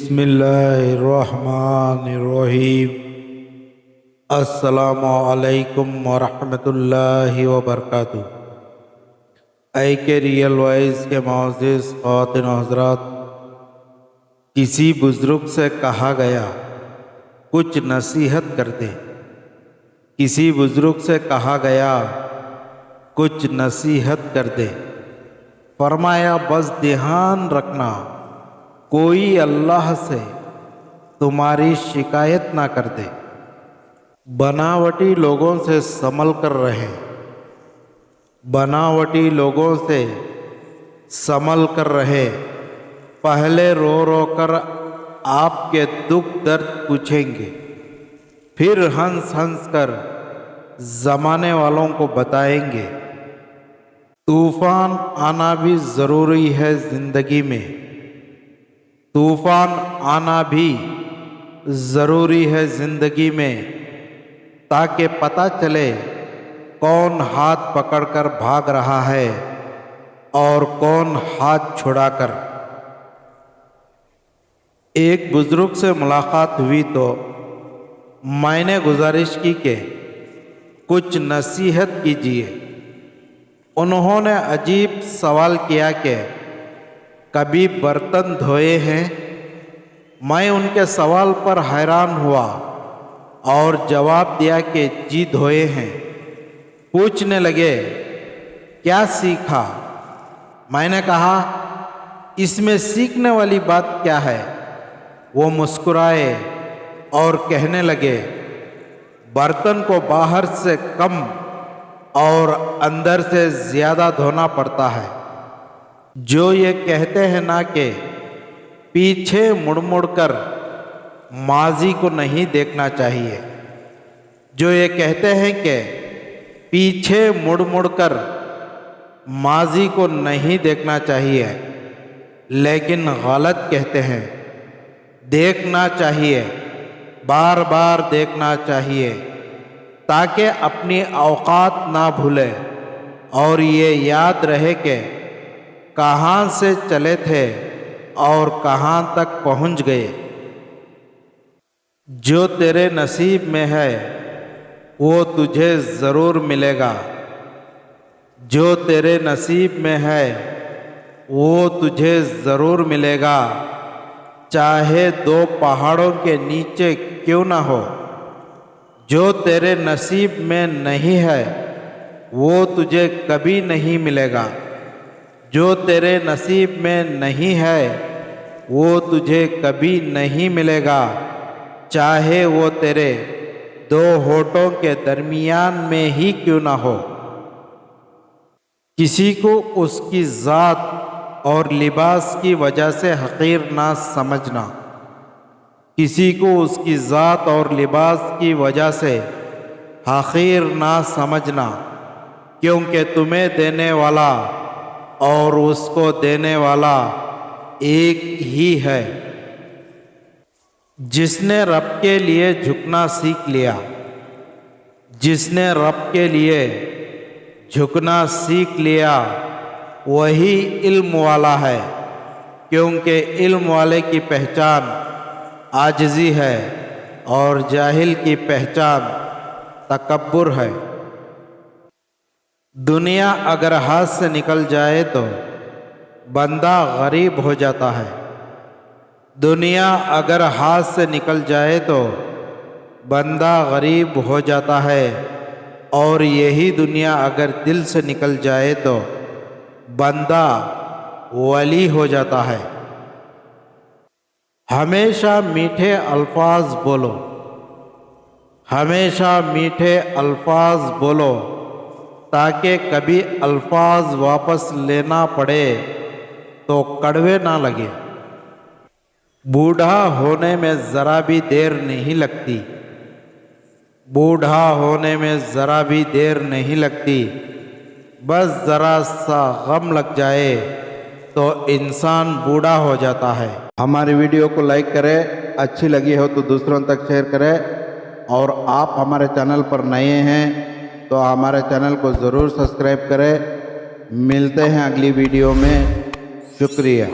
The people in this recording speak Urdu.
بسم اللہ الرحمن الرحیم۔ السلام علیکم ورحمۃ اللہ وبرکاتہ۔ اے کے ریئل وائز کے معزز خواتین و حضرات، کسی بزرگ سے کہا گیا کچھ نصیحت کر دے۔ کسی بزرگ سے کہا گیا کچھ نصیحت کر دے۔ فرمایا بس دھیان رکھنا، کوئی اللہ سے تمہاری شکایت نہ کر دے۔ بناوٹی لوگوں سے سنبھل کر رہے، بناوٹی لوگوں سے سنبھل کر رہے۔ پہلے رو رو کر آپ کے دکھ درد پوچھیں گے، پھر ہنس ہنس کر زمانے والوں کو بتائیں گے۔ طوفان آنا بھی ضروری ہے زندگی میں، طوفان آنا بھی ضروری ہے زندگی میں، تاکہ پتہ چلے کون ہاتھ پکڑ کر بھاگ رہا ہے اور کون ہاتھ چھڑا کر۔ ایک بزرگ سے ملاقات ہوئی تو میں نے گزارش کی کہ کچھ نصیحت کیجیے۔ انہوں نے عجیب سوال کیا کہ کبھی برتن دھوئے ہیں؟ میں ان کے سوال پر حیران ہوا اور جواب دیا کہ جی دھوئے ہیں۔ پوچھنے لگے کیا سیکھا؟ میں نے کہا اس میں سیکھنے والی بات کیا ہے؟ وہ مسکرائے اور کہنے لگے برتن کو باہر سے کم اور اندر سے زیادہ دھونا پڑتا ہے۔ جو یہ کہتے ہیں نا کہ پیچھے مڑ مڑ کر ماضی کو نہیں دیکھنا چاہیے، جو یہ کہتے ہیں کہ پیچھے مڑ مڑ کر ماضی کو نہیں دیکھنا چاہیے، لیکن غلط کہتے ہیں۔ دیکھنا چاہیے، بار بار دیکھنا چاہیے، تاکہ اپنی اوقات نہ بھولے اور یہ یاد رہے کہ کہاں سے چلے تھے اور کہاں تک پہنچ گئے۔ جو تیرے نصیب میں ہے وہ تجھے ضرور ملے گا، جو تیرے نصیب میں ہے وہ تجھے ضرور ملے گا، چاہے دو پہاڑوں کے نیچے کیوں نہ ہو۔ جو تیرے نصیب میں نہیں ہے وہ تجھے کبھی نہیں ملے گا، جو تیرے نصیب میں نہیں ہے وہ تجھے کبھی نہیں ملے گا، چاہے وہ تیرے دو ہونٹوں کے درمیان میں ہی کیوں نہ ہو۔ کسی کو اس کی ذات اور لباس کی وجہ سے حقیر نہ سمجھنا، کسی کو اس کی ذات اور لباس کی وجہ سے حقیر نہ سمجھنا، کیونکہ تمہیں دینے والا اور اس کو دینے والا ایک ہی ہے۔ جس نے رب کے لیے جھکنا سیکھ لیا، جس نے رب کے لیے جھکنا سیکھ لیا وہی علم والا ہے، کیونکہ علم والے کی پہچان عاجزی ہے اور جاہل کی پہچان تکبر ہے۔ دنیا اگر ہاتھ سے نکل جائے تو بندہ غریب ہو جاتا ہے، دنیا اگر ہاتھ سے نکل جائے تو بندہ غریب ہو جاتا ہے، اور یہی دنیا اگر دل سے نکل جائے تو بندہ ولی ہو جاتا ہے۔ ہمیشہ میٹھے الفاظ بولو، ہمیشہ میٹھے الفاظ بولو، تاکہ کبھی الفاظ واپس لینا پڑے تو کڑوے نہ لگے۔ بوڑھا ہونے میں ذرا بھی دیر نہیں لگتی، بوڑھا ہونے میں ذرا بھی دیر نہیں لگتی، بس ذرا سا غم لگ جائے تو انسان بوڑھا ہو جاتا ہے۔ ہماری ویڈیو کو لائک کریں، اچھی لگی ہو تو دوسروں تک شیئر کریں، اور آپ ہمارے چینل پر نئے ہیں تو ہمارے چینل کو ضرور سبسکرائب کریں۔ ملتے ہیں اگلی ویڈیو میں، شکریہ۔